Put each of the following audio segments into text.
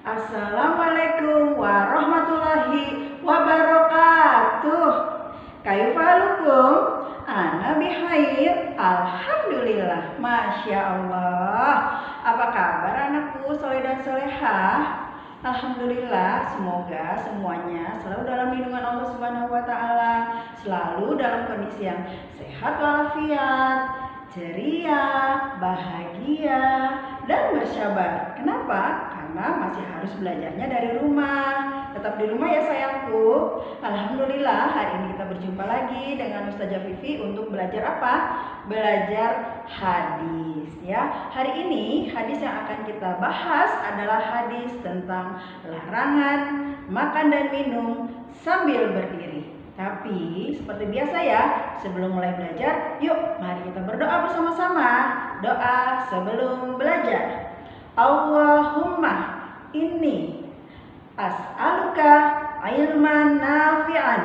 Assalamualaikum warahmatullahi wabarakatuh. Kaifalukum? Ana bihair. Alhamdulillah. Masya Allah. Apa kabar anakku soleh dan solehah? Alhamdulillah, semoga semuanya selalu dalam lindungan Allah Subhanahu wa taala, selalu dalam kondisi yang sehat walafiat, ceria, bahagia, dan bersabar. Kenapa? Karena masih harus belajarnya dari rumah. Tetap di rumah ya sayangku. Alhamdulillah, hari ini kita berjumpa lagi dengan Ustazah Vivi untuk belajar apa? Belajar hadis ya. Hari ini hadis yang akan kita bahas adalah hadis tentang larangan makan dan minum sambil berdiri. Tapi seperti biasa ya, sebelum mulai belajar, yuk mari kita berdoa bersama-sama. Doa sebelum belajar. Allahumma inni as'aluka ilman nafi'an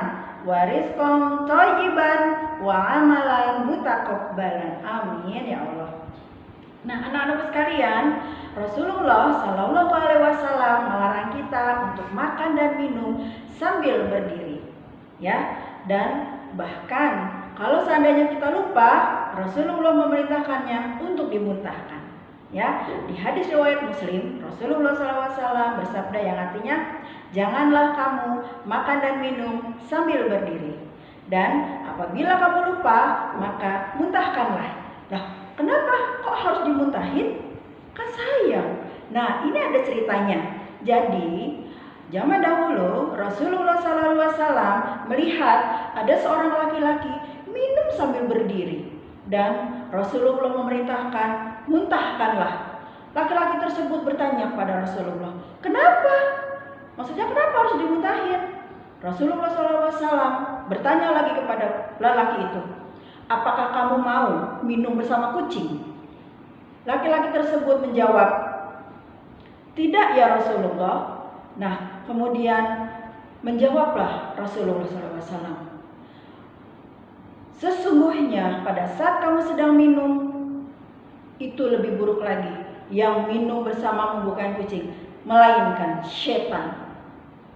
wa rizqan thayyiban wa amalan mutaqabbalan. Amin ya Allah. Nah, anak-anak sekalian, Rasulullah Shallallahu Alaihi Wasallam melarang kita untuk makan dan minum sambil berdiri, ya. Dan bahkan kalau seandainya kita lupa, Rasulullah memerintahkannya untuk dimuntahkan. Ya, di hadis riwayat Muslim, Rasulullah SAW bersabda yang artinya, janganlah kamu makan dan minum sambil berdiri. Dan apabila kamu lupa, maka muntahkanlah. Nah, kenapa kok harus dimuntahin? Kan sayang. Nah, ini ada ceritanya. Jadi, zaman dahulu Rasulullah SAW melihat ada seorang laki-laki minum sambil berdiri. Dan Rasulullah memerintahkan, muntahkanlah. Laki-laki tersebut bertanya kepada Rasulullah, kenapa? Maksudnya kenapa harus dimuntahin? Rasulullah SAW bertanya lagi kepada lelaki itu, apakah kamu mau minum bersama kucing? Laki-laki tersebut menjawab, tidak ya Rasulullah. Nah, kemudian menjawablah Rasulullah SAW, sesungguhnya pada saat kamu sedang minum, itu lebih buruk lagi. Yang minum bersamamu bukan kucing, melainkan setan.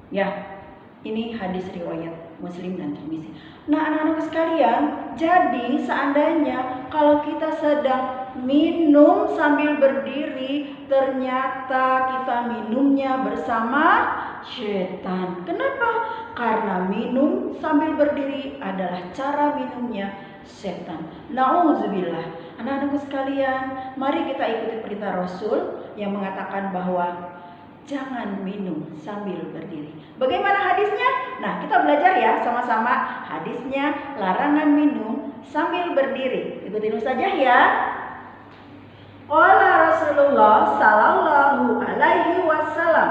Ya, ini hadis riwayat Muslim dan Tirmizi. Nah, anak-anak sekalian, jadi seandainya kalau kita sedang minum sambil berdiri, ternyata kita minumnya bersama setan. Kenapa? Karena minum sambil berdiri adalah cara minumnya setan. Nauzubillah. Anak-anakku sekalian, mari kita ikuti perintah Rasul yang mengatakan bahwa jangan minum sambil berdiri. Bagaimana hadisnya? Nah, kita belajar ya sama-sama hadisnya, larangan minum sambil berdiri. Ikutin Ustazah ya. Qala Rasulullah sallallahu alaihi wasallam,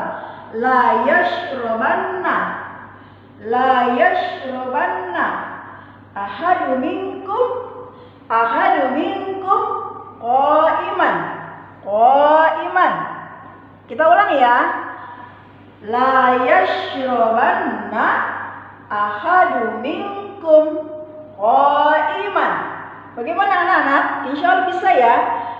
la yashrabanna ahadu minkum qa'iman. Kita ulang ya. La yashrabanna ahadu minkum qa'iman. Bagaimana anak-anak? Insya Allah bisa ya.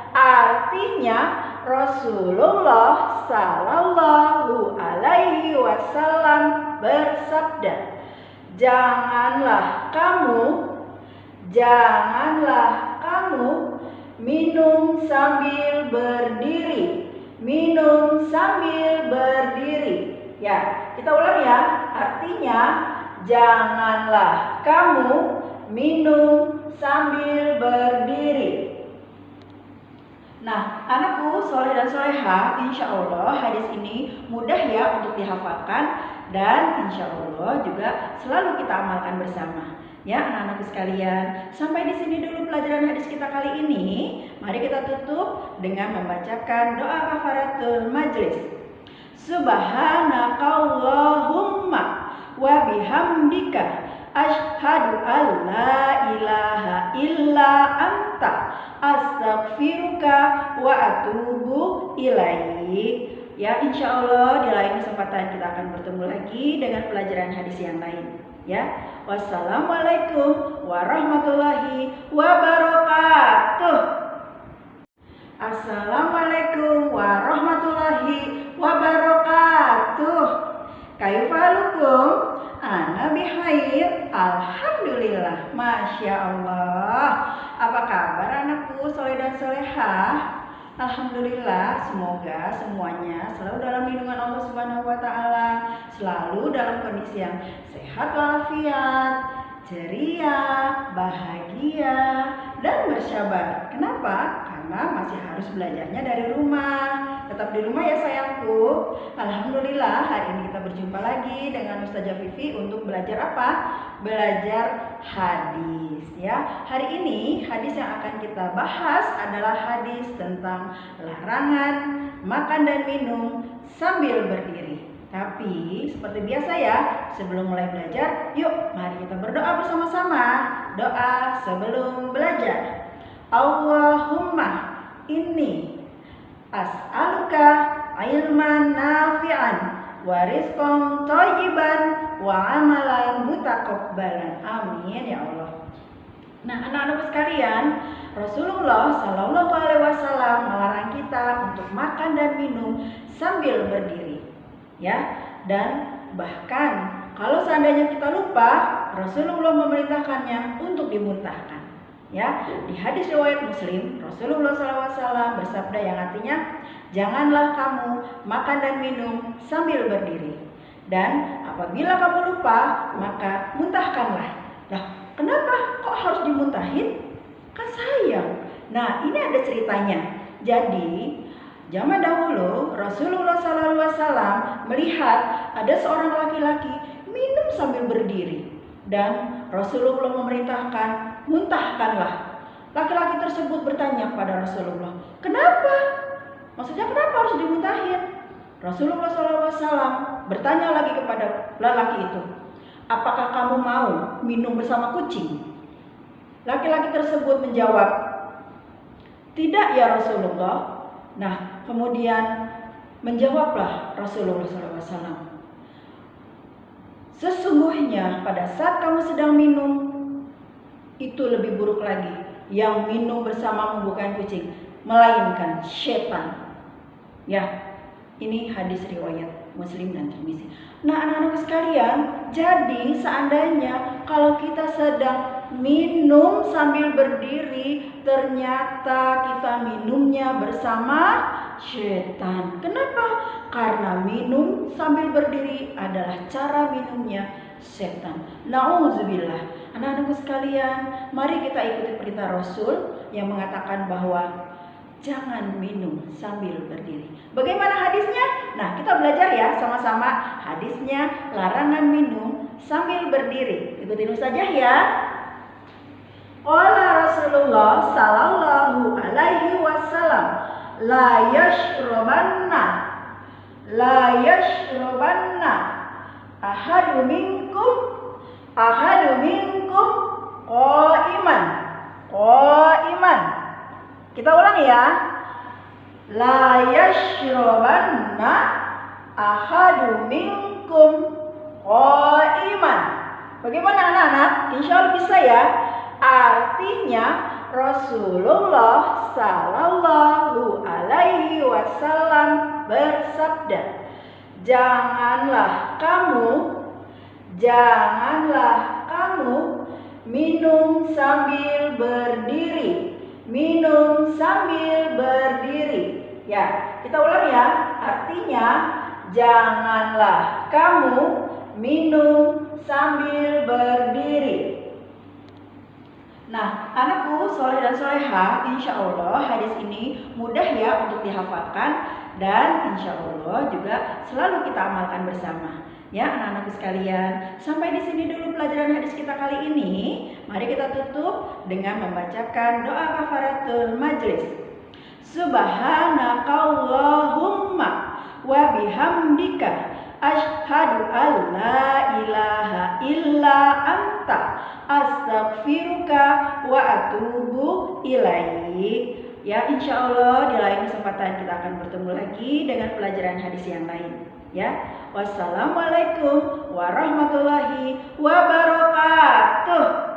Artinya Rasulullah Sallallahu Alaihi Wasallam bersabda, janganlah kamu minum sambil berdiri. Ya, kita ulang ya. Artinya janganlah kamu minum sambil berdiri. Nah, anakku soleh dan soleha, insya Allah hadis ini mudah ya untuk dihafalkan dan insya Allah juga selalu kita amalkan bersama. Ya, anak-anakku sekalian, sampai di sini dulu pelajaran hadis kita kali ini. Mari kita tutup dengan membacakan doa kafaratul majlis. Subhanakallahumma wa bihamdika asyhadu an la ilaha illa anta astaghfiruka wa atubu ilaik. Ya, insya Allah di lain kesempatan kita akan bertemu lagi dengan pelajaran hadis yang lain. Ya, wassalamualaikum warahmatullahi wabarakatuh. Assalamualaikum warahmatullahi wabarakatuh. falukum? Ana bihair. Alhamdulillah. Masya Allah. Apa kabar anakku soleh dan solehah? Alhamdulillah, semoga semuanya selalu dalam lindungan Allah Subhanahu wa Ta'ala, selalu dalam kondisi yang sehat walafiat, ceria, bahagia, dan bersabar. Kenapa? Karena masih harus belajarnya dari rumah. Tetap di rumah ya sayangku. Alhamdulillah, hari ini kita berjumpa lagi dengan Ustazah Vivi untuk belajar apa? Belajar hadis ya. Hari ini hadis yang akan kita bahas adalah hadis tentang larangan makan dan minum sambil berdiri. Tapi seperti biasa ya, sebelum mulai belajar, yuk mari kita berdoa bersama-sama. Doa sebelum belajar. Allahumma inni as'aluka ilman nafi'an wa rizqan thayyiban wa amalan mutaqabbalan. Amin ya Allah. Nah, anak-anakku sekalian, Rasulullah Shallallahu Alaihi Wasallam melarang kita untuk makan dan minum sambil berdiri, ya. Dan bahkan kalau seandainya kita lupa, Rasulullah memerintahkannya untuk dimuntahkan. Ya, di hadis riwayat Muslim, Rasulullah SAW bersabda yang artinya, janganlah kamu makan dan minum sambil berdiri. Dan apabila kamu lupa, maka muntahkanlah. Nah, kenapa kok harus dimuntahin? Kan sayang. Nah, ini ada ceritanya. Jadi, zaman dahulu Rasulullah SAW melihat ada seorang laki-laki minum sambil berdiri. Dan Rasulullah memerintahkan, muntahkanlah. Laki-laki tersebut bertanya kepada Rasulullah, kenapa? Maksudnya kenapa harus dimuntahin? Rasulullah SAW bertanya lagi kepada lelaki itu, apakah kamu mau minum bersama kucing? Laki-laki tersebut menjawab, tidak ya Rasulullah. Nah, kemudian menjawablah Rasulullah SAW, sesungguhnya pada saat kamu sedang minum, itu lebih buruk lagi. Yang minum bersamamu bukan kucing, melainkan setan. Ya, ini hadis riwayat Muslim dan Tirmizi. Nah, anak-anak sekalian, jadi seandainya kalau kita sedang minum sambil berdiri, ternyata kita minumnya bersama setan. Kenapa? Karena minum sambil berdiri adalah cara minumnya setan. Nauzubillah. Anak-anakku sekalian, mari kita ikuti perintah Rasul yang mengatakan bahwa jangan minum sambil berdiri. Bagaimana hadisnya? Nah, kita belajar ya sama-sama hadisnya, larangan minum sambil berdiri. Ikutin saja ya. Qala Rasulullah sallallahu alaihi wasallam, la yashrabanna ahadu minkum qa'iman. Kita ulang ya. La yashrabanna ahadu minkum qa'iman. Bagaimana anak-anak? Insya Allah bisa ya. Artinya Rasulullah Sallallahu Alaihi Wasallam bersabda, janganlah kamu minum sambil berdiri. Ya, kita ulang ya. Artinya janganlah kamu minum sambil berdiri. Nah, anakku soleh dan soleha, insya Allah hadis ini mudah ya untuk dihafalkan dan insya Allah juga selalu kita amalkan bersama. Ya anak-anakku sekalian, sampai di sini dulu pelajaran hadis kita kali ini. Mari kita tutup dengan membacakan doa kafaratul majlis. Subhanakallahumma wa bihamdika asyhadu an la ilaha illa anta astaghfiruka wa atubu ilaik. Ya, insya Allah di lain kesempatan kita akan bertemu lagi dengan pelajaran hadis yang lain. Ya, wassalamualaikum warahmatullahi wabarakatuh.